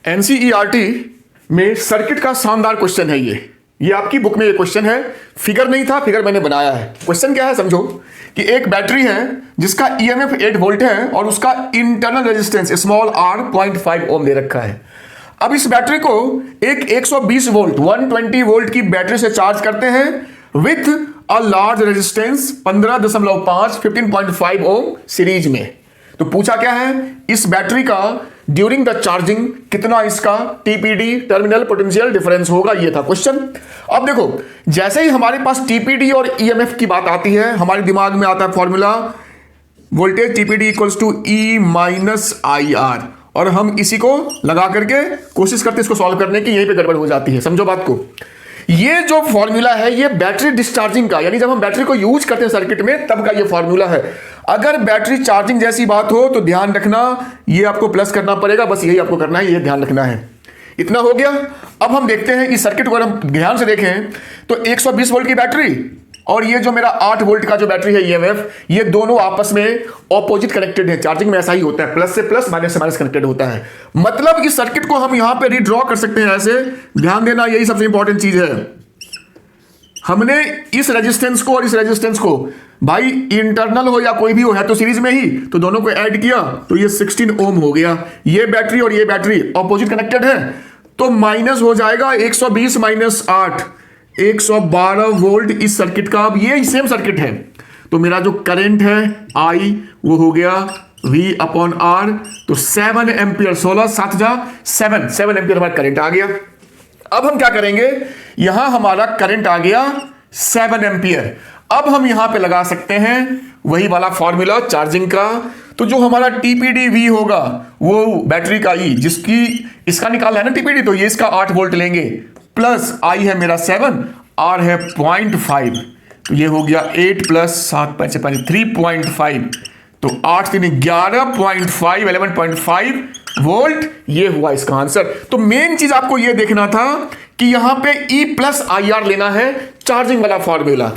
NCERT में circuit का शानदार क्वेश्चन है ये आपकी बुक में ये क्वेश्चन है। फिगर नहीं था, फिगर मैंने बनाया है। क्वेश्चन क्या है समझो कि एक बैटरी है जिसका ईएमएफ 8 वोल्ट है और उसका internal resistance small r 0.5 ohm दे रखा है। अब इस बैटरी को एक 120 वोल्ट 120 वोल्ट की बैटरी से चार्ज करते हैं with a large resistance 15.5 15.5 ohm series में। तो पूछा क्या है, इस बैटरी का ड्यूरिंग द चार्जिंग कितना इसका टीपीडी टर्मिनल पोटेंशियल डिफरेंस होगा, ये था क्वेश्चन। अब देखो, जैसे ही हमारे पास टीपीडी और ईएमएफ की बात आती है, हमारे दिमाग में आता है formula voltage TPD equals to E minus I R, और हम इसी को लगा करके कोशिश करते हैं इसको सॉल्व करने की, यहीं पे गड़बड़ हो जाती है। समझो बात को, ये जो फॉर्मूला है ये बैटरी डिस्चार्जिंग का, यानी जब हम बैटरी को यूज करते हैं सर्किट में तब का ये फॉर्मूला है। अगर बैटरी चार्जिंग जैसी बात हो तो ध्यान रखना ये आपको प्लस करना पड़ेगा, बस यही आपको करना है, ये ध्यान रखना है। इतना हो गया। अब हम देखते हैं इस सर्किट को, अगर हम ध्यान से देखें तो 120 वोल्ट की बैटरी और ये जो मेरा 8 वोल्ट का जो बैटरी है ईएमएफ, ये दोनों आपस में ऑपोजिट कनेक्टेड है। चार्जिंग में ऐसा ही होता है, प्लस से प्लस माइनस से माइनस कनेक्टेड होता है। मतलब इस सर्किट को हम यहां पे रीड्रॉ कर सकते हैं ऐसे। ध्यान देना, यही सबसे इंपॉर्टेंट चीज है। हमने इस रेजिस्टेंस को और इस रेजिस्टेंस को, भाई इंटरनल हो या कोई भी हो, है तो सीरीज में ही, तो दोनों को ऐड किया तो ये 16 ओम हो गया। ये बैटरी और ये बैटरी ऑपोजिट कनेक्टेड है, तो माइनस हो जाएगा 120 माइनस 8 112 वोल्ट इस सर्किट का। अब ये सेम सर्किट है, तो मेरा जो करंट है I वो हो गया V अपॉन R, तो 7 एम्पियर, 16 7 जा 7 एम्पियर हमारा करंट आ गया। अब हम क्या करेंगे, यहां हमारा करंट आ गया 7 एम्पियर। अब हम यहां पे लगा सकते हैं वही वाला फॉर्मूला चार्जिंग का। तो जो हमारा टीपीडी V होगा वो बैटरी का E, जिसकी इसका निकालना है ना टीपीडी, तो ये इसका 8 वोल्ट लेंगे, प्लस I है मेरा 7, R है 0.5, तो ये हो गया 8 प्लस 7 5 3.5, तो 8 3 11.5 11.5 वोल्ट, ये हुआ इसका आंसर। तो मेन चीज आपको ये देखना था कि यहां पे E प्लस आई आर लेना है, चार्जिंग वाला फॉर्मूला।